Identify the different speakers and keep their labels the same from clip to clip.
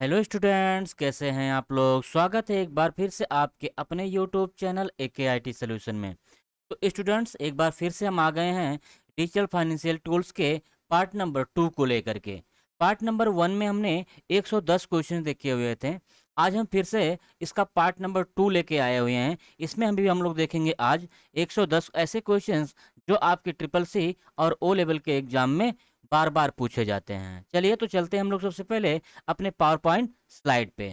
Speaker 1: Hello students, कैसे हैं आप लोग। स्वागत है एक बार फिर से आपके अपने यूट्यूब चैनल AKIT सॉल्यूशन में। तो स्टूडेंट्स, एक बार फिर से हम आ गए हैं डिजिटल फाइनेंशियल टूल्स के पार्ट नंबर 2 को लेकर के। पार्ट नंबर 1 में हमने 110 क्वेश्चन देखे हुए थे। आज हम फिर से इसका पार्ट नंबर 2 लेके आए हुए हैं। इसमें हम लोग देखेंगे आज 110 ऐसे क्वेश्चंस जो आपके ट्रिपल सी और ओ लेवल के एग्जाम में बार बार पूछे जाते हैं। चलिए तो चलते हैं हम लोग सबसे पहले अपने पावर पॉइंट स्लाइड पे।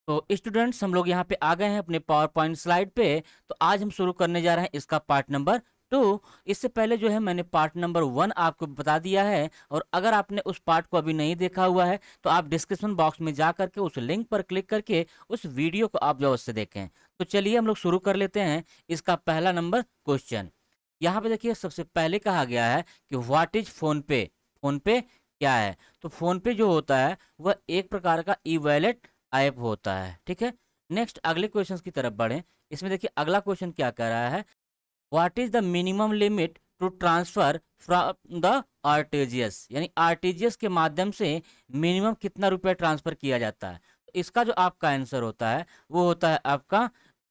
Speaker 1: तो स्टूडेंट्स, हम लोग यहाँ पे आ गए हैं अपने पावर पॉइंट स्लाइड पे। तो आज हम शुरू करने जा रहे हैं इसका पार्ट नंबर 2। इससे पहले जो है मैंने पार्ट नंबर 1 आपको बता दिया है, और अगर आपने उस पार्ट को अभी नहीं देखा हुआ है तो आप डिस्क्रिप्शन बॉक्स में जा करके उस लिंक पर क्लिक करके उस वीडियो को आप अवश्य देखें। तो चलिए हम लोग शुरू कर लेते हैं इसका पहला नंबर क्वेश्चन। यहाँ पे देखिए, सबसे पहले कहा गया है कि व्हाट इज फोन पे। फोन पे क्या है? तो फोन पे जो होता है वह एक प्रकार का ई वॉलेट ऐप होता है। ठीक है। नेक्स्ट अगले क्वेश्चन की तरफ बढ़ें। इसमें देखिए अगला क्वेश्चन क्या कह रहा है, what is the minimum limit to transfer from the RTGS. यानी आरटीजीएस के माध्यम से मिनिमम कितना रुपया ट्रांसफर किया जाता है। तो इसका जो आपका आंसर होता है वो होता है आपका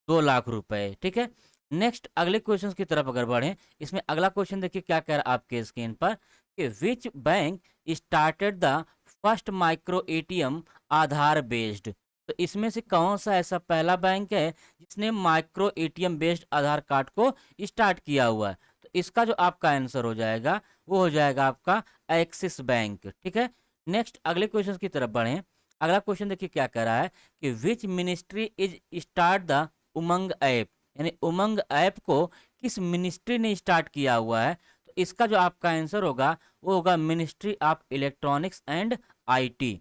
Speaker 1: 2 लाख रुपए। ठीक है। नेक्स्ट अगले क्वेश्चन की तरफ अगर बढ़ें, इसमें अगला क्वेश्चन देखिए क्या कह रहा है आपके स्क्रीन पर कि which bank started the first micro ATM Aadhaar based. तो इसमें से कौन सा ऐसा पहला बैंक है जिसने माइक्रो एटीएम बेस्ड आधार कार्ड को स्टार्ट किया हुआ है। तो इसका जो आपका आंसर हो जाएगा वो हो जाएगा आपका एक्सिस बैंक। ठीक है। नेक्स्ट अगले क्वेश्चन की तरफ बढ़ें। अगला क्वेश्चन देखिए क्या कह रहा है कि which ministry is start the Umang app. यानी उमंग ऐप को किस मिनिस्ट्री ने स्टार्ट किया हुआ है। तो इसका जो आपका आंसर होगा वो होगा ministry of electronics and IT.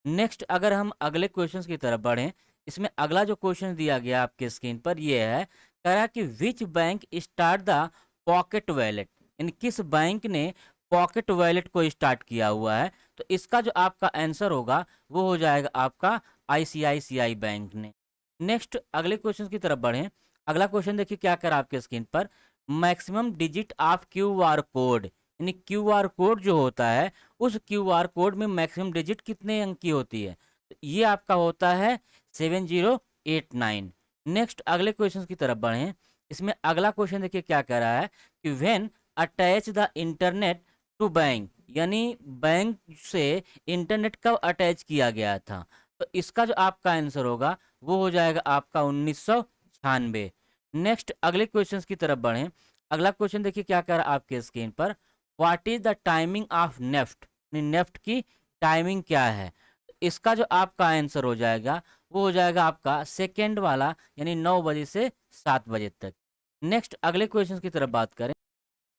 Speaker 1: Next अगर हम अगले क्वेश्चन की तरफ बढ़ें, इसमें अगला जो क्वेश्चन दिया गया आपके स्क्रीन पर ये है, कह रहा है कि which bank start the pocket wallet. यानी किस बैंक ने पॉकेट वॉलेट को स्टार्ट किया हुआ है। तो इसका जो आपका आंसर होगा वो हो जाएगा आपका आईसीआईसीआई बैंक ने। नेक्स्ट अगले क्वेश्चन की तरफ बढ़ें। अगला क्वेश्चन देखिए क्या कर रहा है आपके स्क्रीन पर, maximum digit of QR code. यानी क्यूआर कोड जो होता है उस क्यूआर कोड में मैक्सिमम डिजिट कितने अंक की होती है। तो ये आपका होता है 7089। नेक्स्ट अगले क्वेश्चन की तरफ बढ़ें। इसमें अगला क्वेश्चन देखिए क्या कह रहा है कि when attach the internet to bank. यानी बैंक से इंटरनेट कब अटैच किया गया था। तो इसका जो आपका आंसर होगा वो हो जाएगा आपका 1996। नेक्स्ट अगले क्वेश्चन की तरफ बढ़ें। अगला क्वेश्चन देखिए क्या कह रहा है आपके स्क्रीन पर, what is the timing of NEFT. NEFT की टाइमिंग क्या है। तो इसका जो आपका आंसर हो जाएगा वो हो जाएगा आपका सेकेंड वाला, यानी 9 बजे से 7 बजे तक। नेक्स्ट अगले क्वेश्चन की तरफ बात करें।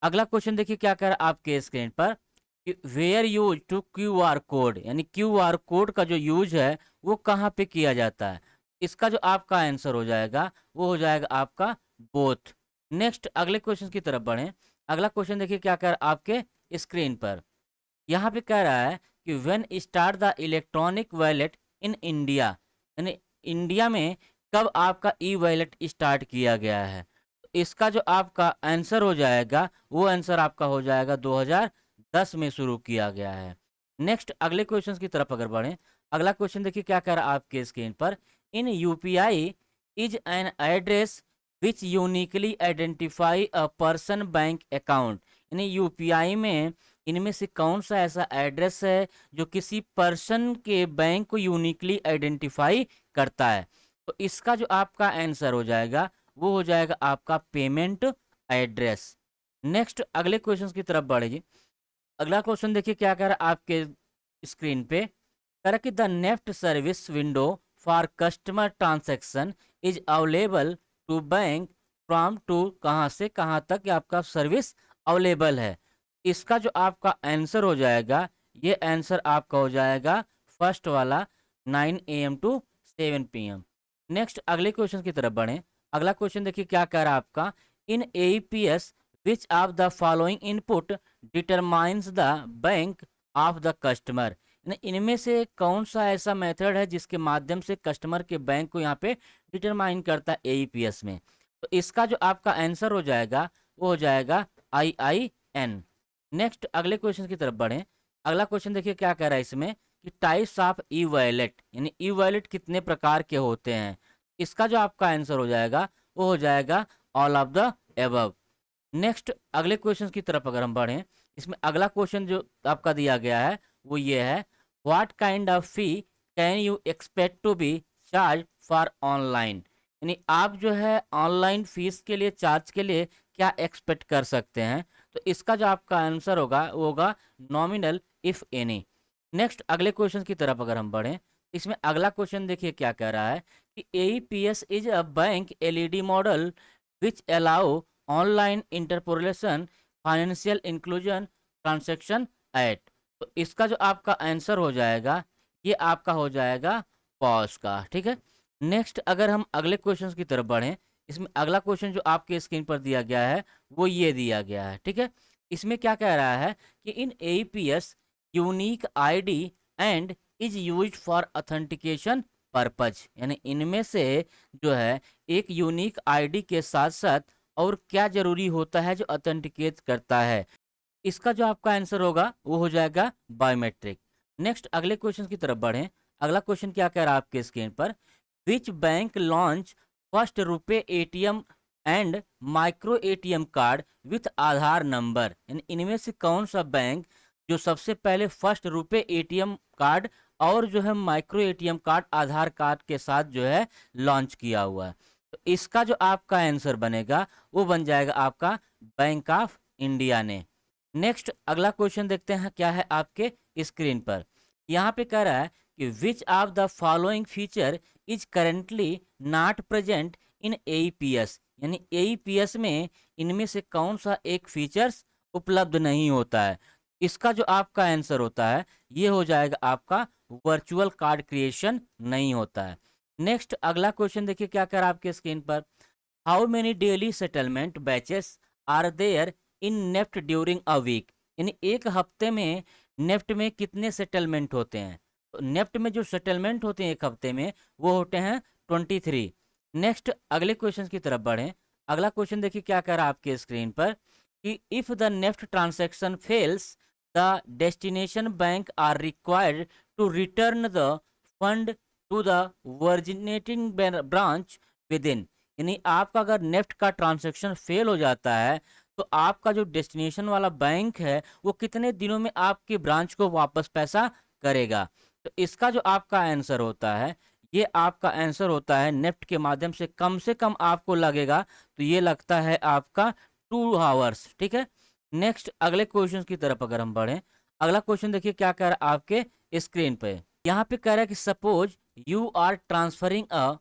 Speaker 1: अगला क्वेश्चन देखिए क्या कह रहा है आपके स्क्रीन पर कि where use to Q R code. यानी क्यू आर कोड का जो यूज है वो कहाँ पे किया जाता है। इसका जो आपका आंसर हो जाएगा वो हो जाएगा आपका बोथ। नेक्स्ट अगले क्वेश्चन की तरफ बढ़ें। अगला क्वेश्चन देखिए क्या कह रहा है आपके स्क्रीन पर। यहाँ पे कह रहा है कि when start the electronic wallet in India. यानी इंडिया में कब आपका ई वॉलेट स्टार्ट किया गया है। तो इसका जो आपका आंसर हो जाएगा वो आंसर आपका हो जाएगा 2010 में शुरू किया गया है। नेक्स्ट अगले क्वेश्चन की तरफ अगर बढ़ें। अगला क्वेश्चन देखिए क्या कह रहा है आपके स्क्रीन पर, in UPI is an address which uniquely identify a person bank account. यानी यूपीआई में इनमें से कौन सा ऐसा एड्रेस है जो किसी पर्सन के बैंक को यूनिकली आइडेंटिफाई करता है। तो इसका जो आपका आंसर हो जाएगा वो हो जाएगा आपका पेमेंट एड्रेस। नेक्स्ट अगले क्वेश्चन की तरफ बढ़ेगी। अगला क्वेश्चन देखिए क्या कह रहा है आपके स्क्रीन पे, कह रहा है कि the NEFT service window for customer transaction is available to bank from to कहाँ से कहाँ तक ये आपका सर्विस अवेलेबल है। इसका जो आपका आंसर हो जाएगा ये आंसर आपका हो जाएगा फर्स्ट वाला 9 AM टू 7 PM। नेक्स्ट अगले क्वेश्चन की तरफ बढ़ें। अगला क्वेश्चन देखिए क्या कह रहा है आपका, in AEPS which of the following input determines the bank of the customer. इनमें से कौन सा ऐसा मेथड है जिसके माध्यम से कस्टमर के बैंक को यहाँ पे डिटरमाइन करता है एईपीएस में। तो इसका जो आपका आंसर हो जाएगा वो हो जाएगा IIN। नेक्स्ट अगले क्वेश्चन की तरफ बढ़ें। अगला क्वेश्चन देखिए क्या कह रहा है इसमें कि टाइप्स ऑफ ई वॉलेट, यानी ई वॉलेट कितने प्रकार के होते हैं। इसका जो आपका आंसर हो जाएगा वो हो जाएगा all of the above. Next अगले क्वेश्चन की तरफ अगर हम बढ़ें, इसमें अगला क्वेश्चन जो आपका दिया गया है वो ये है, what kind of fee can you expect to be charge for online, यानी आप जो है ऑनलाइन फीस के लिए, चार्ज के लिए क्या एक्सपेक्ट कर सकते हैं। तो इसका जो आपका आंसर होगा वो होगा नॉमिनल इफ एनी। नेक्स्ट अगले क्वेश्चन की तरफ अगर हम बढ़ें, इसमें अगला क्वेश्चन देखिए क्या कह रहा है कि AEPS is a bank LED model which allow online interpolation financial inclusion transaction at. तो इसका जो आपका आंसर हो जाएगा ये आपका हो जाएगा पॉज का, ठीक है। नेक्स्ट अगर हम अगले क्वेश्चन की तरफ बढ़ें, इसमें अगला क्वेश्चन जो आपके स्क्रीन पर दिया गया है वो ये दिया गया है, ठीक है। इसमें क्या कह रहा है कि in AEPS unique ID and is used for authentication purpose, यानी इनमें से जो है एक यूनिक आईडी के साथ साथ और क्या जरूरी होता है जो ऑथेंटिकेट करता है। इसका जो आपका आंसर होगा वो हो जाएगा बायोमेट्रिक। नेक्स्ट अगले क्वेश्चन की तरफ बढ़ें। अगला क्वेश्चन क्या कह रहा है आपके स्क्रीन पर, विच बैंक लॉन्च फर्स्ट रुपए ATM and micro ATM card with Aadhaar number, यानी इनमें से कौन सा बैंक जो सबसे पहले फर्स्ट रुपए एटीएम कार्ड और जो है माइक्रो एटीएम कार्ड आधार कार्ड के साथ जो है लॉन्च किया हुआ है। तो इसका जो आपका आंसर बनेगा वो बन जाएगा आपका बैंक ऑफ इंडिया ने। नेक्स्ट अगला क्वेश्चन देखते हैं क्या है आपके स्क्रीन पर। यहाँ पे कह रहा है कि विच of the following feature is currently not present in AEPS, यानी एईपीएस में इनमें से कौन सा एक फीचर्स उपलब्ध नहीं होता है। इसका जो आपका आंसर होता है ये हो जाएगा आपका वर्चुअल कार्ड क्रिएशन नहीं होता है। नेक्स्ट अगला क्वेश्चन देखिए क्या कर रहा है आपके स्क्रीन पर, how many daily settlement batches are there in NEFT during a week, यानी एक हफ्ते में नेफ्ट में कितने सेटलमेंट होते हैं। तो नेफ्ट में जो सेटलमेंट होते हैं एक हफ्ते में वो होते हैं 23। नेक्स्ट अगले क्वेश्चन की तरफ बढ़ें। अगला क्वेश्चन देखिए क्या कह रहा है आपके स्क्रीन पर कि if the NEFT transaction fails the destination bank are required to return the fund to the originating branch within, यानी आपका अगर नेफ्ट का ट्रांसैक्शन फेल हो जाता है तो आपका जो डेस्टिनेशन वाला बैंक है वो कितने दिनों में आपकी ब्रांच को वापस पैसा करेगा। तो इसका जो आपका आंसर होता है ये आपका आंसर होता है नेफ्ट के माध्यम से कम आपको लगेगा, तो ये लगता है आपका 2 आवर्स, ठीक है। नेक्स्ट अगले क्वेश्चन की तरफ अगर हम बढ़ें, अगला क्वेश्चन देखिए क्या कह रहा है आपके स्क्रीन पे। यहाँ पे कह रहा है कि suppose you are transferring a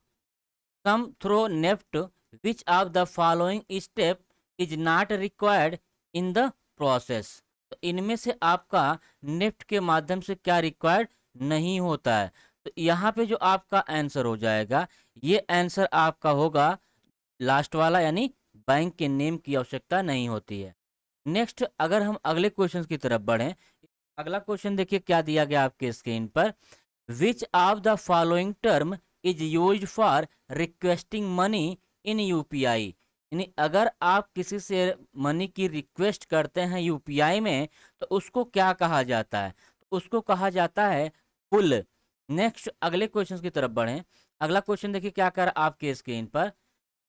Speaker 1: sum through NEFT which of the following step is not required in the process. तो इनमें से आपका नेफ्ट के माध्यम से क्या रिक्वायर्ड नहीं होता है। तो यहाँ पे जो आपका आंसर हो जाएगा ये आंसर आपका होगा लास्ट वाला, यानी बैंक के नेम की आवश्यकता नहीं होती है। नेक्स्ट अगर हम अगले क्वेश्चन की तरफ बढ़ें, अगला क्वेश्चन देखिए क्या दिया गया आपके स्क्रीन पर, विच of the following term is used for requesting money in UPI, यानी अगर आप किसी से मनी की रिक्वेस्ट करते हैं यूपीआई में तो उसको क्या कहा जाता है। तो उसको कहा जाता है पुल। नेक्स्ट अगले क्वेश्चन की तरफ बढ़ें। अगला क्वेश्चन देखिए क्या कर आपके स्क्रीन पर,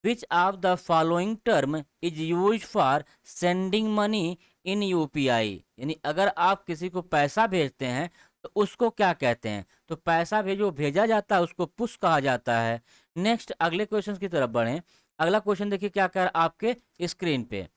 Speaker 1: विच of the following term is use for sending money in UPI, यानी अगर आप किसी को पैसा भेजते हैं तो उसको क्या कहते हैं। तो पैसा भेजो भेजा जाता है उसको पुश कहा जाता है। नेक्स्ट अगले क्वेश्चन की तरफ बढ़ें। अगला क्वेश्चन देखिए क्या कर आपके स्क्रीन पे।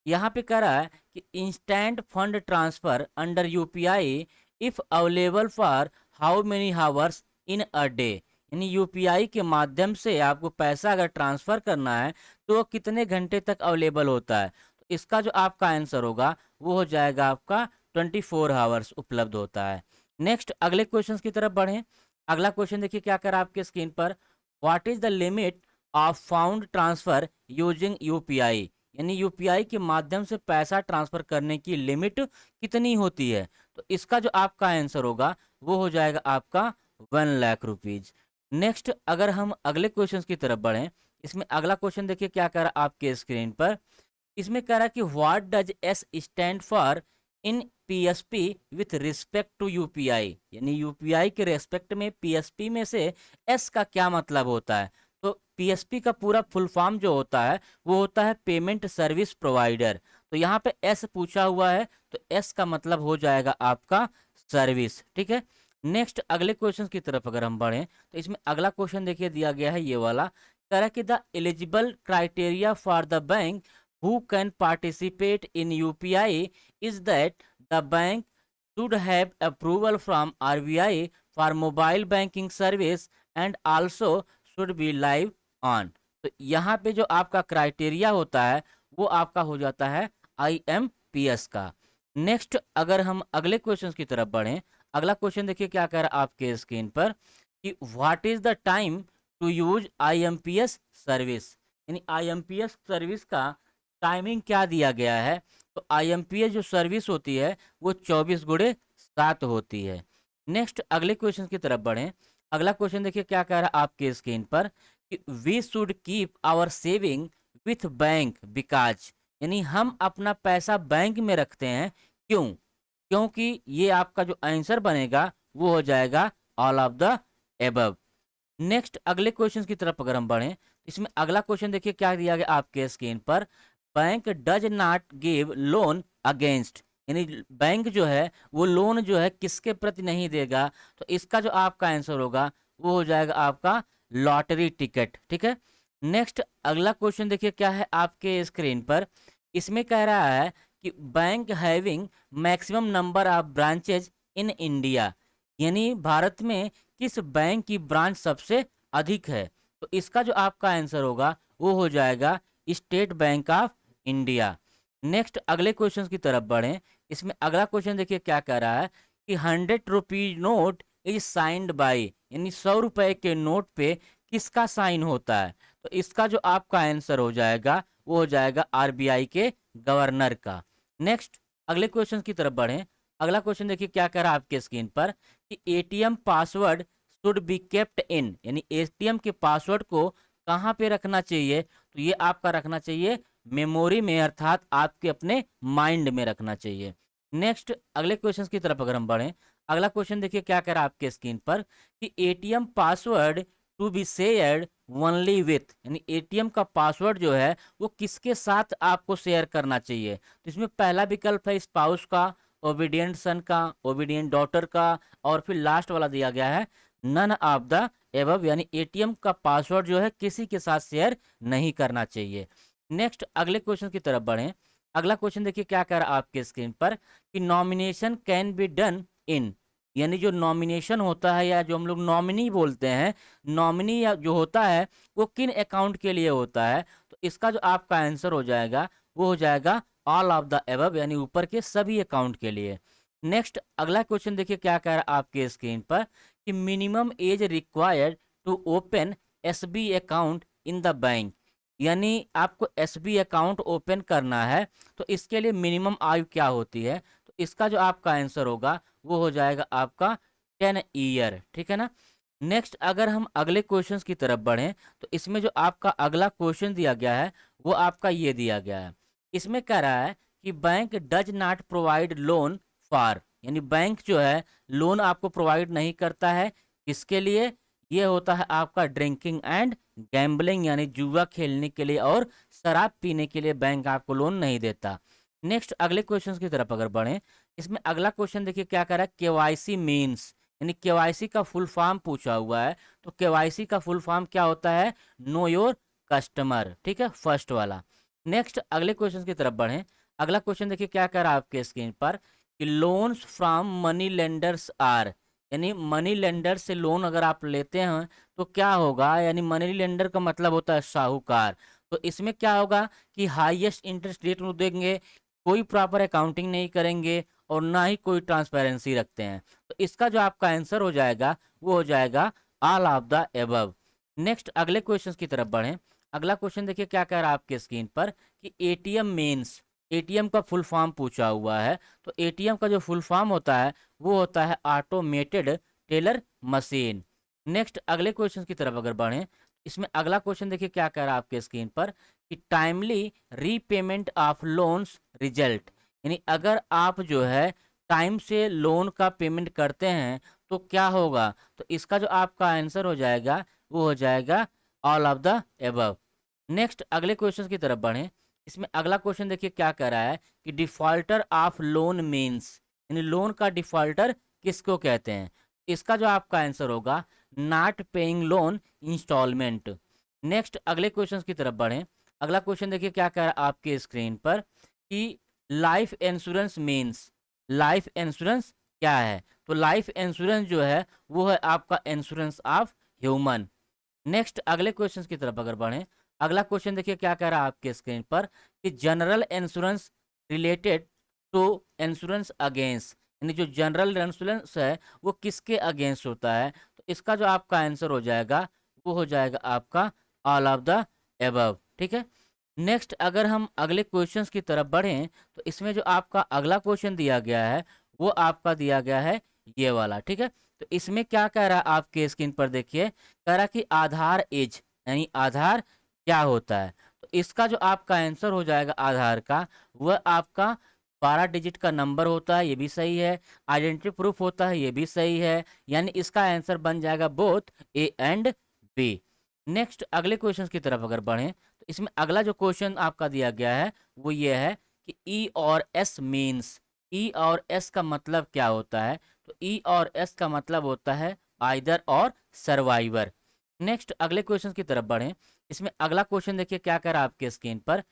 Speaker 1: यहाँ पे कह रहा है कि instant fund transfer under UPI if available for how many hours in a day, यानी यूपीआई के माध्यम से आपको पैसा अगर ट्रांसफर करना है तो वो कितने घंटे तक अवेलेबल होता है। तो इसका जो आपका आंसर होगा वो हो जाएगा आपका 24 आवर्स उपलब्ध होता है। नेक्स्ट अगले क्वेश्चन की तरफ बढ़ें। अगला क्वेश्चन देखिए क्या कर आपके स्क्रीन पर, what is the limit of found transfer using UPI, यानी यूपीआई के माध्यम से पैसा ट्रांसफर करने की लिमिट कितनी होती है। तो इसका जो आपका आंसर होगा वो हो जाएगा आपका 1 लाख रुपीज। नेक्स्ट अगर हम अगले क्वेश्चन की तरफ बढ़ें, इसमें अगला क्वेश्चन देखिए क्या कह रहा है आपके स्क्रीन पर। इसमें कह रहा है कि what does S stand for in PSP with respect to UPI, यानी यूपीआई के रेस्पेक्ट में पीएसपी में से एस का क्या मतलब होता है। तो पीएसपी का पूरा फुल फॉर्म जो होता है वो होता है पेमेंट सर्विस प्रोवाइडर। तो यहाँ पे एस पूछा हुआ है तो एस का मतलब हो जाएगा आपका सर्विस। ठीक है, नेक्स्ट अगले क्वेश्चन की तरफ अगर हम बढ़ें तो इसमें अगला क्वेश्चन देखिए दिया गया है ये वाला, कह रहा है कि the eligible criteria for the bank who can participate in UPI is that the bank should have approval from RBI for mobile banking service and also should be live on। तो यहाँ पे जो आपका क्राइटेरिया होता है वो आपका हो जाता है IMPS का। नेक्स्ट अगर हम अगले क्वेश्चन की तरफ बढ़ें, अगला क्वेश्चन देखिए क्या कह रहा है आपके स्क्रीन पर कि what is the time to use IMPS service, यानी IMPS सर्विस का टाइमिंग क्या दिया गया है। तो IMPS जो सर्विस होती है वो 24/7 होती है। नेक्स्ट अगले क्वेश्चन की तरफ बढ़ें, अगला क्वेश्चन देखिए क्या कह रहा है आपके स्क्रीन पर कि we should keep our saving with bank because, यानी हम अपना पैसा बैंक में रखते हैं क्यों, क्योंकि ये आपका जो आंसर बनेगा वो हो जाएगा all of the above. Next अगले क्वेश्चन की तरफ अगर हम बढ़ें, इसमें अगला क्वेश्चन देखिए क्या दिया गया आपके स्क्रीन पर, bank does not give loan against, यानी बैंक जो है वो लोन जो है किसके प्रति नहीं देगा। तो इसका जो आपका आंसर होगा वो हो जाएगा आपका लॉटरी टिकट। ठीक है, नेक्स्ट अगला क्वेश्चन देखिए क्या है आपके स्क्रीन पर, इसमें कह रहा है कि bank having maximum number of branches in India, यानी भारत में किस बैंक की ब्रांच सबसे अधिक है। तो इसका जो आपका आंसर होगा वो हो जाएगा state bank of India. Next अगले क्वेश्चन की तरफ बढ़ें, इसमें अगला क्वेश्चन देखिए क्या कह रहा है कि 100 rupees note is signed by, यानी 100 रुपए के नोट पे किसका साइन होता है। तो इसका जो आपका आंसर हो जाएगा वो हो जाएगा RBI के गवर्नर का। नेक्स्ट अगले क्वेश्चन की तरफ बढ़ें, अगला क्वेश्चन देखिए क्या कह रहा है आपके स्क्रीन पर कि ATM password should be kept in, यानी ATM के पासवर्ड को कहाँ पे रखना चाहिए। तो ये आपका रखना चाहिए मेमोरी में, अर्थात आपके अपने माइंड में रखना चाहिए। नेक्स्ट अगले क्वेश्चन की तरफ अगर हम बढ़ें, अगला क्वेश्चन देखिए क्या कह रहा है आपके स्क्रीन पर कि ATM password to be shared only with, यानी ATM का पासवर्ड जो है वो किसके साथ आपको शेयर करना चाहिए। तो इसमें पहला विकल्प है स्पाउस का, ओबीडियंट सन का, ओबीडियंट डॉटर का, और फिर लास्ट वाला दिया गया है नन ऑफ द एबव, यानी ATM का पासवर्ड जो है किसी के साथ शेयर नहीं करना चाहिए। नेक्स्ट अगले क्वेश्चन की तरफ बढ़ें, अगला क्वेश्चन देखिए क्या कह रहा है आपके स्क्रीन पर कि nomination can be done in, यानी जो नॉमिनेशन होता है या जो हम लोग नॉमिनी बोलते हैं, नॉमिनी या जो होता है वो किन अकाउंट के लिए होता है। तो इसका जो आपका आंसर हो जाएगा वो हो जाएगा ऑल ऑफ द एबव, यानी ऊपर के सभी अकाउंट के लिए। नेक्स्ट अगला क्वेश्चन देखिए क्या कह रहा है आपके स्क्रीन पर कि minimum age required to open SB account in the bank, यानी आपको SB अकाउंट ओपन करना है तो इसके लिए मिनिमम आयु क्या होती है। तो इसका जो आपका आंसर होगा वो हो जाएगा आपका 10 ईयर। ठीक है ना, नेक्स्ट अगर हम अगले क्वेश्चंस की तरफ बढ़ें तो इसमें जो आपका अगला क्वेश्चन दिया गया है वो आपका ये दिया गया है, इसमें कह रहा है कि bank does not provide loan for, यानी बैंक जो है लोन आपको प्रोवाइड नहीं करता है किसके लिए, ये होता है आपका ड्रिंकिंग एंड गैम्बलिंग, यानी जुआ खेलने के लिए और शराब पीने के लिए बैंक आपको लोन नहीं देता। नेक्स्ट अगले क्वेश्चन की तरफ अगर बढ़ें, इसमें अगला क्वेश्चन देखिए क्या कर रहा है, केवाईसी मीन्स, यानी केवाईसी का फुल फॉर्म पूछा हुआ है। तो केवाईसी का फुल फॉर्म क्या होता है, नो योर कस्टमर। ठीक है, फर्स्ट वाला। नेक्स्ट अगले क्वेश्चन की तरफ बढ़ें, अगला क्वेश्चन देखिए क्या कर रहा है आपके स्क्रीन पर कि loans from money lenders are, यानी मनी लेंडर से लोन अगर आप लेते हैं तो क्या होगा, यानी मनी लेंडर का मतलब होता है साहूकार। तो इसमें क्या होगा कि हाईएस्ट इंटरेस्ट रेट में देंगे, कोई प्रॉपर अकाउंटिंग नहीं करेंगे और ना ही कोई ट्रांसपेरेंसी रखते हैं। तो इसका जो आपका आंसर हो जाएगा वो हो जाएगा all of the above. Next अगले क्वेश्चन की तरफ बढ़ें, अगला क्वेश्चन देखिए क्या कह रहा है आपके स्क्रीन पर कि ATM मीन्स, ATM का फुल फॉर्म पूछा हुआ है। तो ATM का जो फुल फॉर्म होता है वो होता है ऑटोमेटेड टेलर मशीन। नेक्स्ट अगले क्वेश्चन की तरफ अगर बढ़ें, इसमें अगला क्वेश्चन देखिए क्या कह रहा है आपके स्क्रीन पर कि timely repayment of loans result, यानी अगर आप जो है टाइम से लोन का पेमेंट करते हैं तो क्या होगा? तो इसका जो आपका आंसर हो जाएगा वो हो जाएगा all of the above. Next अगले क्वेश्चन की तरफ बढ़ें। इसमें अगला क्वेश्चन देखिए क्या कह रहा है कि डिफॉल्टर ऑफ लोन मीन्स, यानी लोन का डिफॉल्टर किसको कहते हैं? इसका जो आपका आंसर होगा not paying loan installment. Next अगले क्वेश्चन की तरफ बढ़ें। अगला क्वेश्चन देखिए क्या कह रहा है आपके स्क्रीन पर कि life insurance means, life insurance क्या है? तो लाइफ इंश्योरेंस जो है वो है आपका इंश्योरेंस ऑफ ह्यूमन। नेक्स्ट अगले क्वेश्चन की तरफ अगर बढ़ें। अगला क्वेश्चन देखिए क्या कह रहा है आपके स्क्रीन पर कि general insurance related to insurance against, यानी जो जनरल इंश्योरेंस है वो किसके अगेंस्ट होता है? तो इसका जो आपका आंसर हो जाएगा वो हो जाएगा आपका ऑल ऑफ द एबव। ठीक है। नेक्स्ट अगर हम अगले क्वेश्चंस की तरफ बढ़ें तो इसमें जो आपका अगला क्वेश्चन दिया गया है वो आपका दिया गया है ये वाला। ठीक है। तो इसमें क्या कह रहा है आपके स्क्रीन पर देखिए, कह रहा कि आधार एज, यानी आधार क्या होता है? तो इसका जो आपका आंसर हो जाएगा आधार का वह आपका 12 डिजिट का नंबर होता है, ये भी सही है। आइडेंटिटी प्रूफ होता है, ये भी सही है। यानी इसका आंसर बन जाएगा both A and B. Next अगले क्वेश्चन की तरफ अगर बढ़ें तो इसमें अगला जो क्वेश्चन आपका दिया गया है वो ये है कि ई और एस मीन्स, ई और एस का मतलब क्या होता है? तो ई और एस का मतलब होता है आइदर और सर्वाइवर। नेक्स्ट अगले क्वेश्चन की तरफ बढ़ें। इसमें अगला क्वेश्चन देखिए क्या कर रहा है आपके स्क्रीन पर,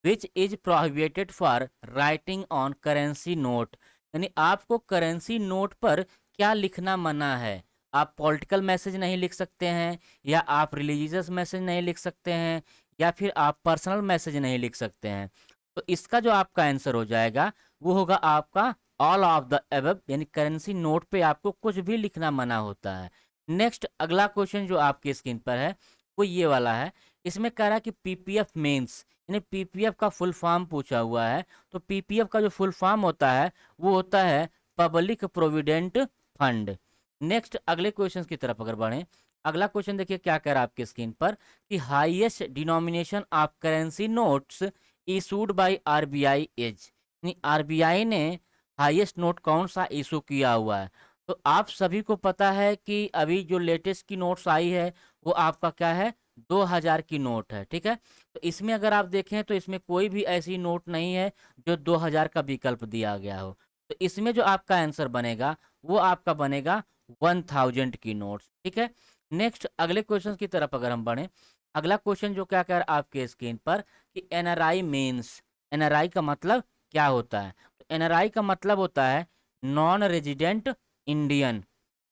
Speaker 1: which is prohibited for writing on currency note, यानी आपको करेंसी नोट पर क्या लिखना मना है? आप पॉलिटिकल मैसेज नहीं लिख सकते हैं, या आप रिलीजियस मैसेज नहीं लिख सकते हैं, या फिर आप पर्सनल मैसेज नहीं लिख सकते हैं। तो इसका जो आपका आंसर हो जाएगा वो होगा आपका ऑल ऑफ द एबव, यानी करेंसी नोट पे आपको कुछ भी लिखना मना होता है। नेक्स्ट अगला क्वेश्चन जो आपकी स्क्रीन पर है वो ये वाला है। इसमें कह रहा है कि पीपीएफ मीन्स, यानी पीपीएफ का फुल फॉर्म पूछा हुआ है। तो पीपीएफ का जो फुल फॉर्म होता है वो होता है पब्लिक प्रोविडेंट फंड। नेक्स्ट अगले क्वेश्चन की तरफ अगर बढ़ें। अगला क्वेश्चन देखिए क्या कह रहा है आपके स्क्रीन पर कि highest denomination of currency notes issued by RBI as, यानी आरबीआई ने हाईएस्ट नोट कौन सा इशू किया हुआ है? तो आप सभी को पता है कि अभी जो लेटेस्ट की नोट्स आई है वो आपका क्या है, 2000 की नोट है। ठीक है। तो इसमें अगर आप देखें तो इसमें कोई भी ऐसी नोट नहीं है जो 2000 का विकल्प दिया गया हो। तो इसमें जो आपका आंसर बनेगा वो आपका बनेगा 1000 की नोट्स। ठीक है। नेक्स्ट अगले क्वेश्चन की तरफ अगर हम बढ़ें। अगला क्वेश्चन जो क्या कह रहा है आपके स्क्रीन पर कि एनआरआई मीन्स, एनआरआई का मतलब क्या होता है? तो एनआरआई का मतलब होता है नॉन रेजिडेंट इंडियन।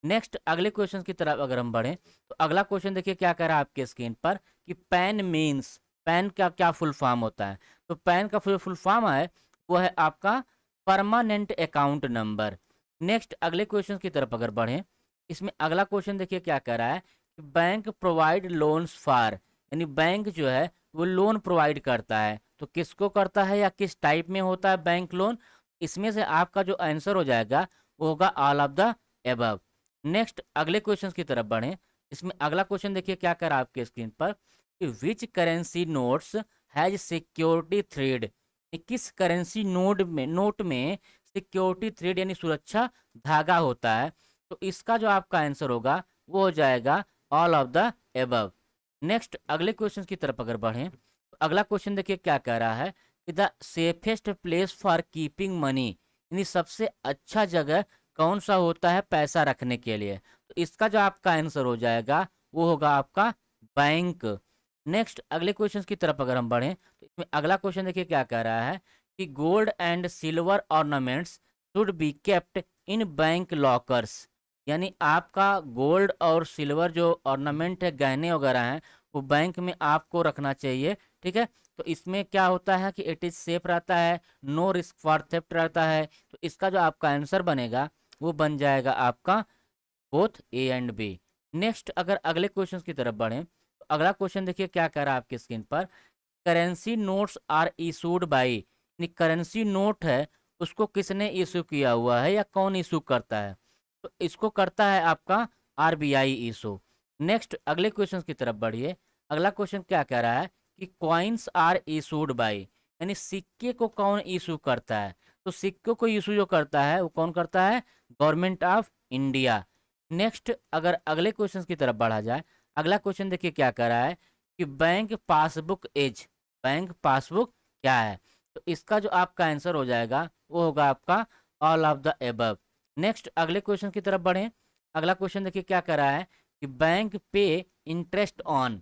Speaker 1: नेक्स्ट अगले क्वेश्चन की तरफ अगर हम बढ़ें तो अगला क्वेश्चन देखिए क्या कह रहा है आपके स्क्रीन पर कि पैन मीन्स, पैन का क्या फुल फॉर्म होता है? तो पैन का फुल फॉर्म है वो है आपका परमानेंट अकाउंट नंबर। नेक्स्ट अगले क्वेश्चन की तरफ अगर बढ़ें। इसमें अगला क्वेश्चन देखिए क्या कह रहा है कि बैंक प्रोवाइड लोन्स फॉर, यानी बैंक जो है वो लोन प्रोवाइड करता है। तो किसको करता है या किस टाइप में होता है बैंक लोन? इसमें से आपका जो आंसर हो जाएगा वो होगा all of the above. Next अगले क्वेश्चन की तरफ बढ़ें। इसमें अगला क्वेश्चन देखिए क्या कर रहा है आपके स्क्रीन पर कि which currency notes has security thread, किस करेंसी नोट में सिक्योरिटी थ्रेड यानी सुरक्षा धागा होता है? तो इसका जो आपका आंसर होगा वो हो जाएगा all of the above. Next अगले क्वेश्चन की तरफ अगर बढ़ें तो अगला क्वेश्चन देखिए क्या कह रहा है कि the safest place for keeping money, यानी सबसे अच्छा जगह कौन सा होता है पैसा रखने के लिए? तो इसका जो आपका आंसर हो जाएगा वो होगा आपका बैंक। नेक्स्ट अगले क्वेश्चन की तरफ अगर हम बढ़ें तो इसमें अगला क्वेश्चन देखिए क्या कह रहा है कि gold and silver ornaments should be kept in bank lockers, यानी आपका गोल्ड और सिल्वर जो ऑर्नामेंट है, गहने वगैरह हैं, वो बैंक में आपको रखना चाहिए। ठीक है। तो इसमें क्या होता है कि इट इज सेफ रहता है, नो रिस्क फॉर थेफ्ट रहता है। तो इसका जो आपका आंसर बनेगा वो बन जाएगा आपका both A and B. Next अगर अगले क्वेश्चन की तरफ बढ़ें तो अगला क्वेश्चन देखिए क्या कह रहा है आपके स्क्रीन पर, currency notes are issued by, यानी करेंसी नोट है उसको किसने इशू किया हुआ है या कौन इशू करता है? तो इसको करता है आपका आरबीआई इशू। नेक्स्ट अगले क्वेश्चन की तरफ बढ़िए। अगला क्वेश्चन क्या कह रहा है कि कॉइन्स आर इशूड बाई, यानी सिक्के को कौन इशू करता है? तो सिक्कों को इशू जो करता है वो कौन करता है? Government of India. नेक्स्ट अगर अगले क्वेश्चन की तरफ बढ़ा जाए, अगला क्वेश्चन देखिए क्या कर रहा है कि bank passbook is, bank passbook क्या है? तो इसका जो आपका आंसर हो जाएगा वो होगा आपका all of the above. Next अगले क्वेश्चन की तरफ बढ़ें। अगला क्वेश्चन देखिए क्या कर रहा है कि बैंक पे इंटरेस्ट ऑन,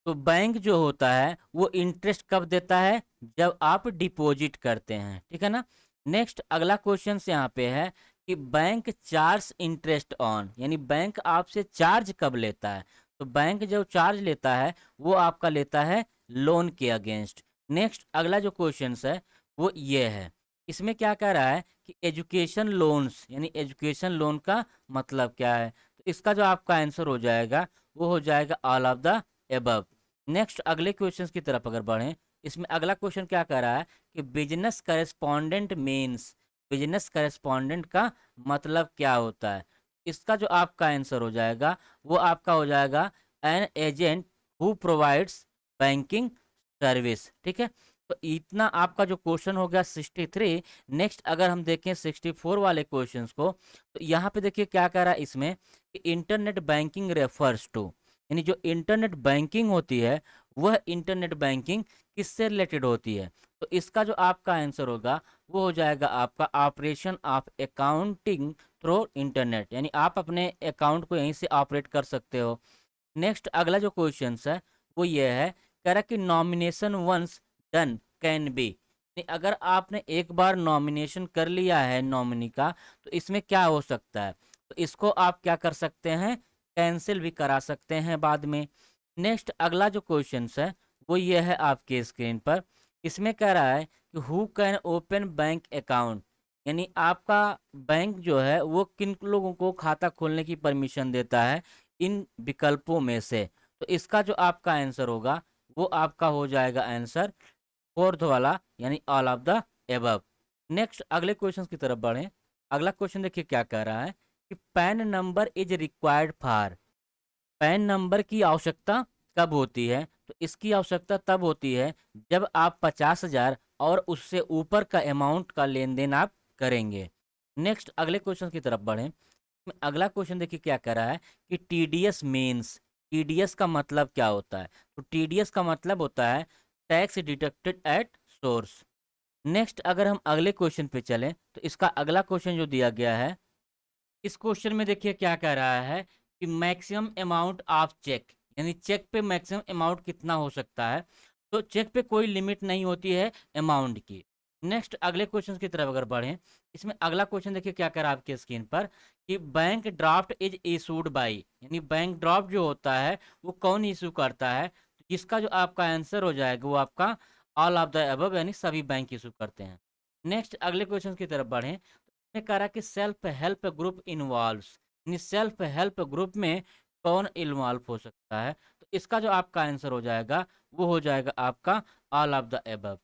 Speaker 1: तो बैंक जो होता है वो इंटरेस्ट कब देता है? जब आप डिपॉजिट करते हैं, ठीक है ना। नेक्स्ट अगला क्वेश्चन यहाँ पे है कि बैंक चार्ज इंटरेस्ट ऑन, यानी बैंक आपसे चार्ज कब लेता है? तो बैंक जो चार्ज लेता है वो आपका लेता है लोन के अगेंस्ट। नेक्स्ट अगला जो क्वेश्चन है वो ये है, इसमें क्या कह रहा है कि एजुकेशन लोन्स, यानी एजुकेशन लोन का मतलब क्या है? तो इसका जो आपका आंसर हो जाएगा वो हो जाएगा all of the above. Next अगले क्वेश्चन की तरफ अगर बढ़ें, इसमें अगला क्वेश्चन क्या कह रहा है कि business correspondent means, business correspondent का मतलब क्या होता है? इसका जो आपका आंसर हो जाएगा वो आपका हो जाएगा an agent who provides banking service, ठीक है। तो इतना आपका जो क्वेश्चन हो गया 63। नेक्स्ट अगर हम देखें 64 वाले क्वेश्चंस को, तो यहाँ पे देखिए क्या कह रहा है इसमें कि इंटरनेट बैंकिंग रेफर्स टू, यानी जो इंटरनेट बैंकिंग होती है वह इंटरनेट बैंकिंग किससे रिलेटेड होती है? तो इसका जो आपका आंसर होगा वो हो जाएगा आपका operation of accounting through internet, यानी आप अपने अकाउंट को यहीं से ऑपरेट कर सकते हो। नेक्स्ट अगला जो क्वेश्चन है वो ये है, कह रहा कि nomination once done can be, अगर आपने एक बार नॉमिनेशन कर लिया है नॉमिनी का तो इसमें क्या हो सकता है? तो इसको आप क्या कर सकते हैं? कैंसिल भी करा सकते हैं बाद में। नेक्स्ट अगला जो क्वेश्चन है वो ये है आपके स्क्रीन पर, इसमें कह रहा है कि who can open bank account, यानी आपका बैंक जो है वो किन लोगों को खाता खोलने की परमिशन देता है इन विकल्पों में से? तो इसका जो आपका आंसर होगा वो आपका हो जाएगा आंसर फोर्थ वाला, यानी all of the above. Next अगले क्वेश्चन की तरफ बढ़ें। अगला क्वेश्चन देखिए क्या कह रहा है कि pan number is required for, pan number की आवश्यकता कब होती है? तो इसकी आवश्यकता तब होती है जब आप 50,000 और उससे ऊपर का अमाउंट का लेन देन आप करेंगे। नेक्स्ट अगले क्वेश्चन की तरफ बढ़ें। अगला क्वेश्चन देखिए क्या कर रहा है कि टीडीएस मीन्स, टीडीएस का मतलब क्या होता है? तो टीडीएस का मतलब होता है tax deducted at source. Next अगर हम अगले क्वेश्चन पे चलें तो इसका अगला क्वेश्चन जो दिया गया है, इस क्वेश्चन में देखिए क्या कह रहा है कि मैक्सिमम अमाउंट ऑफ चेक, यानी चेक पे मैक्सिमम अमाउंट कितना हो सकता है? तो चेक पे कोई लिमिट नहीं होती है अमाउंट की। नेक्स्ट अगले क्वेश्चन की तरफ अगर बढ़ें, इसमें अगला क्वेश्चन देखिए क्या कर रहा है आपके स्क्रीन पर कि bank draft is issued by, यानी बैंक ड्राफ्ट जो होता है वो कौन इशू करता है? तो इसका जो आपका आंसर हो जाएगा वो आपका ऑल ऑफ द अबव, यानी सभी बैंक इशू करते हैं। नेक्स्ट अगले क्वेश्चन की तरफ बढ़ें, ने कहा कि सेल्फ हेल्प ग्रुप इन्वॉल्व्स, यानी सेल्फ हेल्प ग्रुप में कौन इन्वॉल्व हो सकता है? तो इसका जो आपका आंसर हो जाएगा वो हो जाएगा आपका all of the above.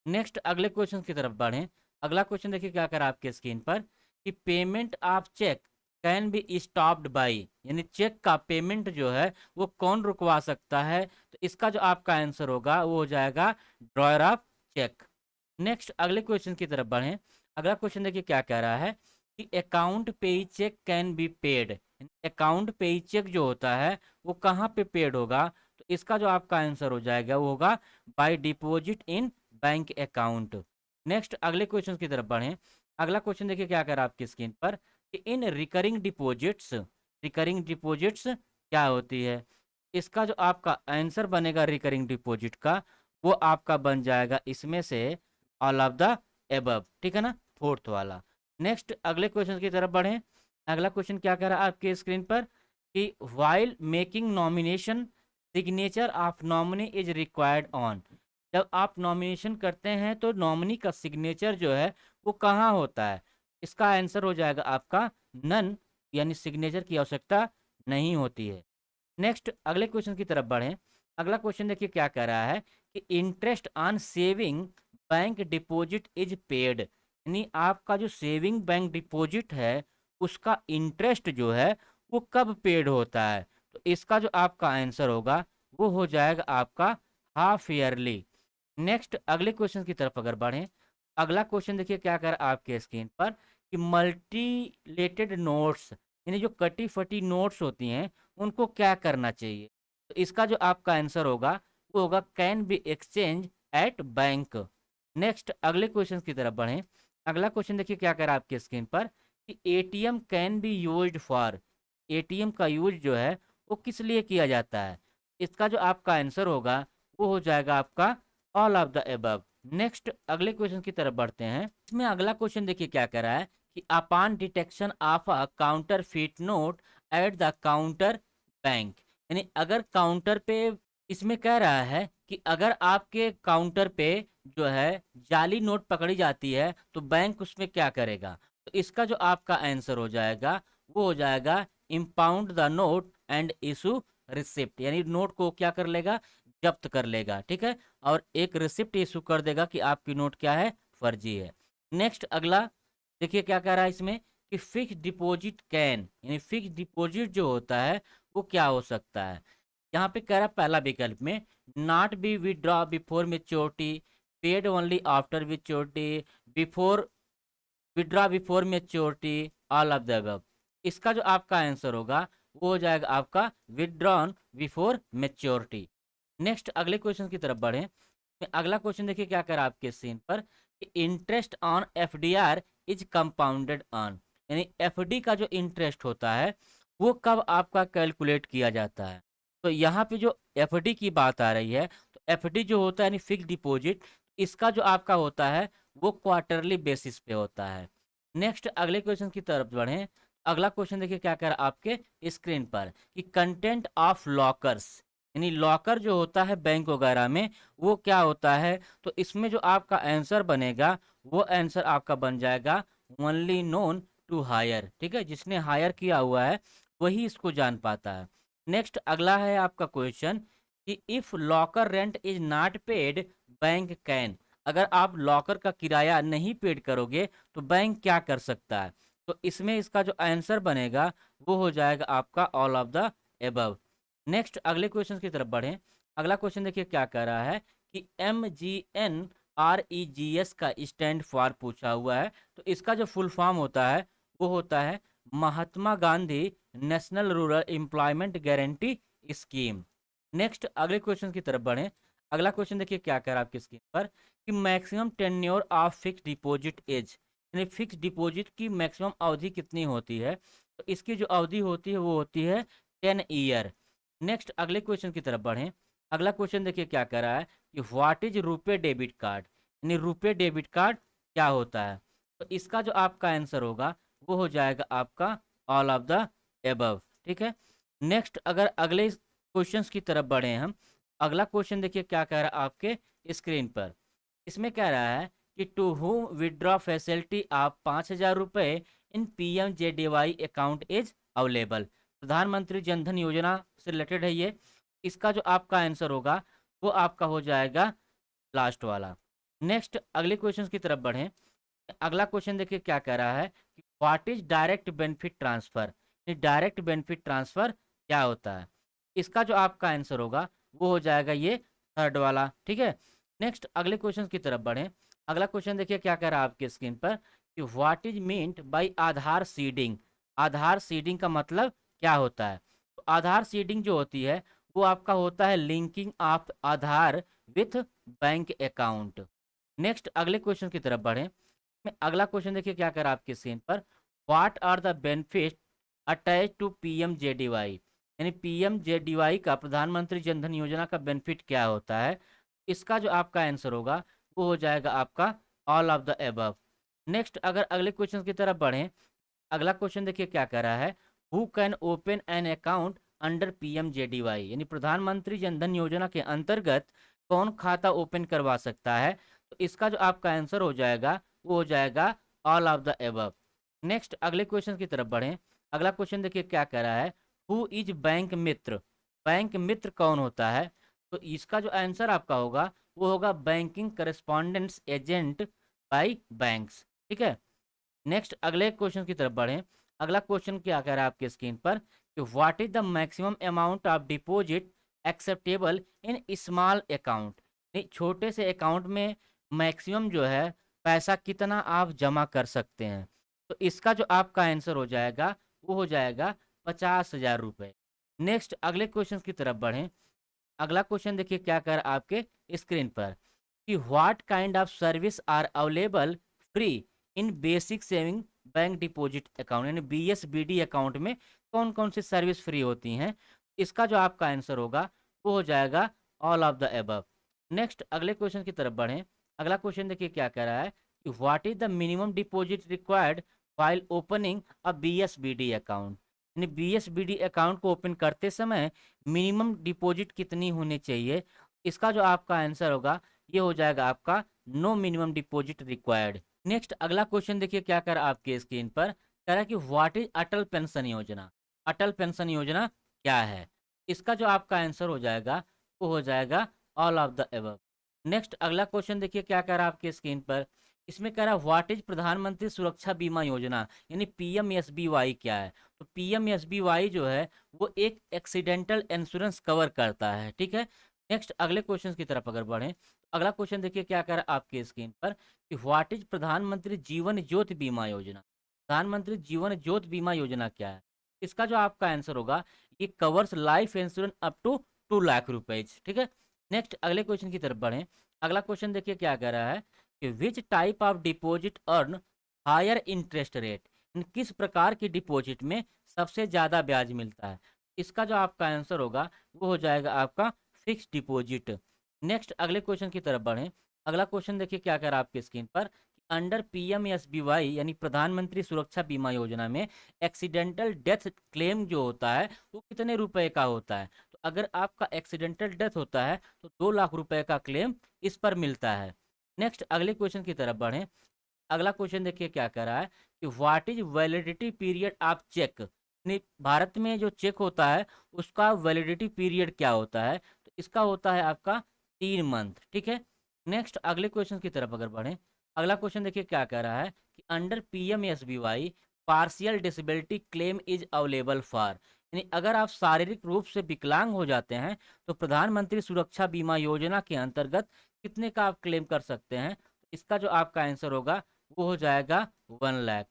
Speaker 1: Next अगले क्वेश्चन की तरफ बढ़ें। अगला क्वेश्चन देखिए क्या कर आपके स्क्रीन पर कि payment of cheque can be stopped by, यानी चेक का पेमेंट जो है वो कौन रुकवा सकता है? तो इसका जो आपका आंसर होगा वो हो जाएगा ड्रॉयर ऑफ चेक। नेक्स्ट अगले क्वेश्चन की तरफ बढ़ें। अगला क्वेश्चन देखिए क्या कह रहा है कि account payee cheque can be paid, account payee cheque जो होता है वो कहाँ पे पेड होगा? तो इसका जो आपका आंसर हो जाएगा वो होगा bye deposit in bank account. Next अगले क्वेश्चन की तरफ बढ़ें। अगला क्वेश्चन देखिए क्या कर रहा है आपकी स्क्रीन पर कि इन रिकरिंग डिपॉजिट्स, रिकरिंग डिपॉजिट्स क्या होती है? इसका जो आपका आंसर बनेगा रिकरिंग डिपॉजिट का वो आपका बन जाएगा इसमें से ऑल ऑफ द एबव, ठीक है ना, फोर्थ वाला। नेक्स्ट अगले क्वेश्चन की तरफ बढ़ें। अगला क्वेश्चन क्या कह रहा है आपके स्क्रीन पर कि while making nomination signature of nominee is required on, जब आप नॉमिनेशन करते हैं तो नॉमिनी का सिग्नेचर जो है वो कहाँ होता है? इसका आंसर हो जाएगा आपका नन, यानी सिग्नेचर की आवश्यकता नहीं होती है। नेक्स्ट अगले क्वेश्चन की तरफ बढ़ें। अगला क्वेश्चन देखिए क्या कह रहा है कि interest on saving bank deposit is paid, यानी आपका जो सेविंग बैंक डिपॉजिट है उसका इंटरेस्ट जो है वो कब पेड होता है? तो इसका जो आपका आंसर होगा वो हो जाएगा आपका हाफ ईयरली। नेक्स्ट अगले क्वेश्चन की तरफ अगर बढ़ें, अगला क्वेश्चन देखिए क्या कर आपके स्क्रीन पर कि मल्टीलेटेड नोट्स यानी जो कटी फटी नोट्स होती हैं उनको क्या करना चाहिए। तो इसका जो आपका आंसर होगा वो होगा can be exchange at bank. Next अगले क्वेश्चन की तरफ बढ़ें। अगला क्वेश्चन देखिए क्या कर आपके स्क्रीन पर कि ATM can be used for. ATM का यूज जो है वो किस लिए किया जाता है। इसका जो आपका आंसर होगा वो हो जाएगा आपका all of the above. Next अगले क्वेश्चन की तरफ बढ़ते हैं। इसमें अगला क्वेश्चन देखिए क्या कह रहा है कि upon detection of a counter feet note at the counter bank. यानी अगर काउंटर पे, इसमें कह रहा है कि अगर आपके काउंटर पे जो है जाली नोट पकड़ी जाती है तो बैंक उसमें क्या करेगा। तो इसका जो आपका आंसर हो जाएगा वो हो जाएगा impound the note and issue receipt. यानी नोट को क्या कर लेगा, जब्त कर लेगा, ठीक है, और एक रिसिप्ट इशू कर देगा कि आपकी नोट क्या है, फर्जी है। नेक्स्ट अगला देखिए क्या कह रहा है इसमें कि फिक्स डिपॉजिट कैन, यानी फिक्स डिपॉजिट जो होता है वो क्या हो सकता है। यहाँ पे कह रहा है पहला विकल्प में not be withdraw before maturity, paid only after maturity, before withdraw before maturity, all of the above. इसका जो आपका आंसर होगा वो हो जाएगा आपका विदड्रॉन बिफोर मेच्योरिटी। नेक्स्ट अगले क्वेश्चन की तरफ बढ़ें। अगला क्वेश्चन देखिए क्या कर आपके सीन पर कि interest on FDR is compounded on. यानी एफडी का जो इंटरेस्ट होता है वो कब आपका कैलकुलेट किया जाता है। तो यहाँ पे जो एफडी की बात आ रही है तो एफडी जो होता है यानी फिक्स डिपॉजिट, इसका जो आपका होता है वो क्वार्टरली बेसिस पे होता है। नेक्स्ट अगले क्वेश्चन की तरफ बढ़ें। अगला क्वेश्चन देखिए क्या कर आपके स्क्रीन पर कि कंटेंट ऑफ लॉकर्स, यानी लॉकर जो होता है बैंक वगैरह में वो क्या होता है। तो इसमें जो आपका आंसर बनेगा वो आंसर आपका बन जाएगा ओनली नोन टू हायर। ठीक है, जिसने हायर किया हुआ है वही इसको जान पाता है। नेक्स्ट अगला है आपका क्वेश्चन कि if locker rent is not paid bank can. अगर आप लॉकर का किराया नहीं पेड करोगे तो बैंक क्या कर सकता है। तो इसमें इसका जो आंसर बनेगा वो हो जाएगा आपका all of the above. Next अगले क्वेश्चन की तरफ बढ़ें। अगला क्वेश्चन देखिए क्या कह रहा है कि MGNREGS का स्टैंड फॉर पूछा हुआ है। तो इसका जो फुल फॉर्म होता है वो होता है Mahatma Gandhi national rural employment guarantee scheme. Next अगले क्वेश्चन की तरफ बढ़ें। अगला क्वेश्चन देखिए क्या कह रहा है आपकी स्क्रीन पर कि maximum tenure of fix deposit as, यानी फिक्स डिपॉजिट की मैक्सिमम अवधि कितनी होती है। तो इसकी जो अवधि होती है वो होती है 10 ईयर। नेक्स्ट अगले क्वेश्चन की तरफ बढ़ें। अगला क्वेश्चन देखिए क्या कह रहा है कि what is RuPay debit card, यानी रुपे डेबिट कार्ड क्या होता है। तो इसका जो आपका आंसर होगा वो हो जाएगा आपका ऑल ऑफ द एबव। ठीक है, नेक्स्ट अगर अगले क्वेश्चंस की तरफ बढ़े हम। अगला क्वेश्चन देखिए क्या कह रहा है आपके स्क्रीन पर। इसमें कह रहा है कि टू हुम विदड्रॉ फैसिलिटी आप 5,000 रुपये इन PMJDY अकाउंट इज अवेलेबल। प्रधानमंत्री जनधन योजना से रिलेटेड है ये। इसका जो आपका आंसर होगा वो आपका हो जाएगा लास्ट वाला। नेक्स्ट अगले क्वेश्चन की तरफ बढ़ें। अगला क्वेश्चन देखिए क्या कह रहा है कि what is direct benefit transfer, direct benefit transfer क्या होता है। इसका जो आपका आंसर होगा वो हो जाएगा ये थर्ड वाला। ठीक है, नेक्स्ट अगले क्वेश्चन की तरफ बढ़ें। अगला क्वेश्चन देखिए क्या कह रहा है आपके स्क्रीन पर कि what is meant by Aadhaar seeding. Aadhaar seeding का मतलब क्या होता है। तो आधार सीडिंग जो होती है वो आपका होता है linking of Aadhaar with bank account. Next अगले क्वेश्चन की तरफ बढ़ें। अगला क्वेश्चन देखिए क्या कर रहा है आपके स्क्रीन पर what are the benefit attach to PMJDY, यानी PMJDY का प्रधानमंत्री जनधन योजना का बेनिफिट क्या होता है। इसका जो आपका आंसर होगा वो हो जाएगा आपका all of the above. Next अगर अगले क्वेश्चन की तरफ बढ़ें। अगला क्वेश्चन देखिए क्या कह रहा है who can open an account under PMJDY, यानी प्रधानमंत्री जनधन योजना के अंतर्गत कौन खाता ओपन करवा सकता है। तो इसका जो आपका आंसर हो जाएगा वो हो जाएगा all of the above. Next अगले क्वेश्चन की तरफ बढ़ें। अगला क्वेश्चन देखिए क्या कह रहा है who is bank Mitra. Bank Mitra कौन होता है। तो इसका जो आंसर आपका होगा वो होगा banking correspondence agent bye banks. ठीक है, नेक्स्ट अगले क्वेश्चन की तरफ बढ़ें। अगला क्वेश्चन क्या कह रहा है आपके स्क्रीन पर कि what is the maximum amount of deposit acceptable in small account. छोटे से अकाउंट में मैक्सिमम जो है पैसा कितना आप जमा कर सकते हैं। तो इसका जो आपका आंसर हो जाएगा वो हो जाएगा 50,000 रुपये। नेक्स्ट अगले क्वेश्चन की तरफ बढ़ें। अगला क्वेश्चन देखिए क्या कर आपके स्क्रीन पर कि what kind of service are available free in basic saving bank deposit account, यानी BSBD अकाउंट में कौन कौन सी सर्विस फ्री होती हैं। इसका जो आपका आंसर होगा वो हो जाएगा all of the above. Next अगले क्वेश्चन की तरफ बढ़ें। अगला क्वेश्चन देखिए क्या कह रहा है कि what is the minimum deposit required while opening a BSBD account, यानी BSBD अकाउंट को ओपन करते समय मिनिमम डिपॉजिट कितनी होनी चाहिए। इसका जो आपका आंसर होगा ये हो जाएगा आपका no minimum deposit required. Next अगला क्वेश्चन देखिए क्या कर आपके स्क्रीन पर कह रहा है कि व्हाट इज अटल पेंशन योजना। अटल पेंशन योजना क्या है। इसका जो आपका आंसर हो जाएगा वो हो जाएगा all of the above. Next अगला क्वेश्चन देखिए क्या कह रहा है आपके स्क्रीन पर। इसमें कह रहा है व्हाट इज प्रधानमंत्री सुरक्षा बीमा योजना, यानी PMSBY क्या है। तो PMSBY जो है वो एक एक्सीडेंटल इंश्योरेंस कवर करता है, ठीक है। नेक्स्ट अगले क्वेश्चन की तरफ अगर बढ़ें तो अगला क्वेश्चन देखिए क्या कर रहा है आपके स्क्रीन पर कि व्हाट इज प्रधानमंत्री जीवन ज्योति बीमा योजना। प्रधानमंत्री जीवन ज्योति बीमा योजना क्या है। इसका जो आपका आंसर होगा ये covers life insurance up to 2 lakh रुपए, ठीक है। नेक्स्ट अगले क्वेश्चन की तरफ बढ़ें। अगला क्वेश्चन देखिए क्या कह रहा है कि which type of deposit earn higher interest rate, किस प्रकार की डिपॉजिट में सबसे ज़्यादा ब्याज मिलता है। इसका जो आपका आंसर होगा वो हो जाएगा आपका फिक्स डिपॉजिट। नेक्स्ट अगले क्वेश्चन की तरफ बढ़ें। अगला क्वेश्चन देखिए क्या कर रहा है आपके स्क्रीन पर अंडर PMSBY यानी प्रधानमंत्री सुरक्षा बीमा योजना में एक्सीडेंटल डेथ क्लेम जो होता है वो कितने रुपए का होता है। तो अगर आपका एक्सीडेंटल डेथ होता है तो 2 लाख रुपए का क्लेम इस पर मिलता है। नेक्स्ट अगले क्वेश्चन की तरफ बढ़ें। अगला क्वेश्चन देखिए क्या कर रहा है कि what is validity period of cheque, यानी भारत में जो चेक होता है उसका वैलिडिटी पीरियड क्या होता है। तो इसका होता है आपका 3 मंथ, ठीक है। नेक्स्ट अगले क्वेश्चन की तरफ अगर बढ़ें। अगला क्वेश्चन देखिए क्या कह रहा है कि under PMSBY partial disability claim is available for, यानी अगर आप शारीरिक रूप से विकलांग हो जाते हैं तो प्रधानमंत्री सुरक्षा बीमा योजना के अंतर्गत कितने का आप क्लेम कर सकते हैं। तो इसका जो आपका आंसर होगा वो हो जाएगा 1 लाख।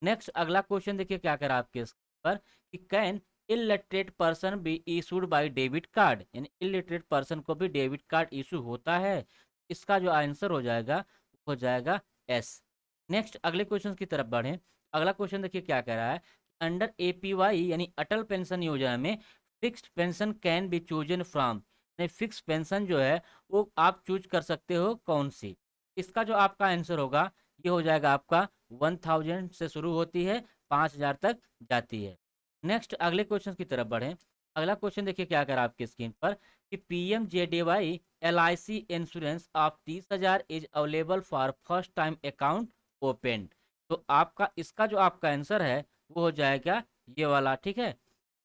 Speaker 1: नेक्स्ट अगला क्वेश्चन देखिए क्या कर रहा है आपके पर कि can illiterate person be issued by debit card, यानी इलिटरेट पर्सन को भी डेबिट कार्ड इशू होता है। इसका जो आंसर हो जाएगा एस। नेक्स्ट अगले क्वेश्चन की तरफ बढ़ें। अगला क्वेश्चन देखिए क्या कह रहा है अंडर APY यानी अटल पेंशन योजना में fixed pension can be chosen from, fix pension जो है वो आप चूज कर सकते हो कौन सी। इसका जो आपका आंसर होगा ये हो जाएगा आपका 1000 से शुरू होती है 5000 तक जाती है। नेक्स्ट अगले क्वेश्चन की तरफ बढ़ें। अगला क्वेश्चन देखिए क्या कर आपके स्क्रीन पर कि PMJDY LIC insurance of 30,000 is available for first time account open. तो आपका इसका जो आपका आंसर है वो हो जाएगा ये वाला, ठीक है।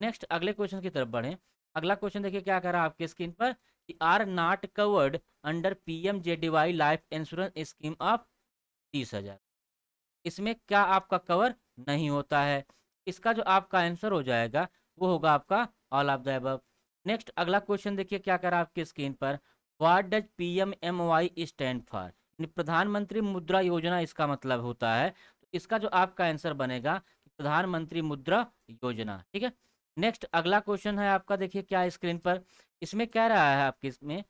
Speaker 1: नेक्स्ट अगले क्वेश्चन की तरफ बढ़ें। अगला क्वेश्चन देखिए क्या कर रहा है आपके स्क्रीन पर कि are not covered under PMJDY life insurance scheme of 30,000, इसमें क्या आपका कवर नहीं होता है। इसका जो आपका आंसर हो जाएगा वो होगा आपका all of the above. Next अगला क्वेश्चन देखिए क्या कर रहा है आपके स्क्रीन पर what does PMMY stand for, प्रधानमंत्री मुद्रा योजना इसका मतलब होता है। तो इसका जो आपका आंसर बनेगा प्रधानमंत्री मुद्रा योजना, ठीक है। नेक्स्ट अगला क्वेश्चन है आपका देखिए क्या स्क्रीन पर। इसमें कह रहा है आपके इसमें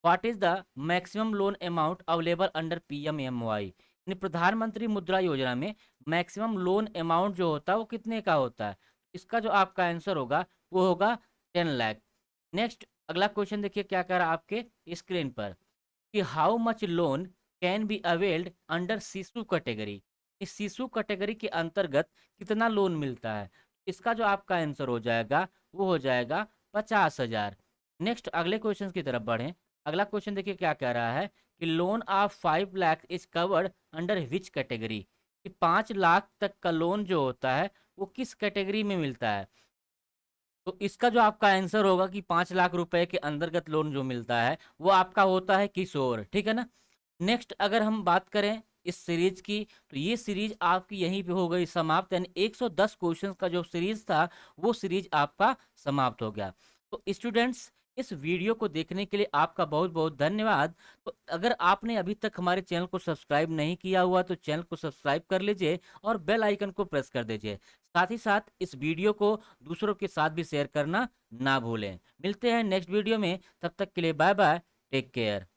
Speaker 1: what is the maximum loan amount available under PMMY, यानी प्रधानमंत्री मुद्रा योजना में मैक्सिमम लोन अमाउंट जो होता है वो कितने का होता है। इसका जो आपका आंसर होगा वो होगा 10 लाख। नेक्स्ट अगला क्वेश्चन देखिए क्या कर रहा है आपके स्क्रीन पर कि how much loan can be availed under शिशु कैटेगरी, इस शिशु कैटेगरी के अंतर्गत कितना लोन मिलता है। इसका जो आपका आंसर हो जाएगा वो हो जाएगा 50,000। नेक्स्ट अगले क्वेश्चन की तरफ बढ़ें। अगला क्वेश्चन देखिए क्या कह रहा है कि loan of 5 lakh is covered under which category, कि 5 लाख तक का लोन जो होता है वो किस कैटेगरी में मिलता है। तो इसका जो आपका आंसर होगा कि 5 लाख रुपए के अंतर्गत लोन जो मिलता है वो आपका होता है किशोर, ठीक है ना। नेक्स्ट अगर हम बात करें इस सीरीज की तो ये सीरीज आपकी यहीं पे हो गई समाप्त, यानी 110 क्वेश्चंस का जो सीरीज था वो सीरीज आपका समाप्त हो गया। तो स्टूडेंट्स इस वीडियो को देखने के लिए आपका बहुत-बहुत धन्यवाद। तो अगर आपने अभी तक हमारे चैनल को सब्सक्राइब नहीं किया हुआ तो चैनल को सब्सक्राइब कर लीजिए और बेल आइकन को प्रेस कर दीजिए। साथ ही साथ इस वीडियो को दूसरों के साथ भी शेयर करना ना भूलें। मिलते हैं नेक्स्ट वीडियो में, तब तक के लिए बाय बाय, टेक केयर।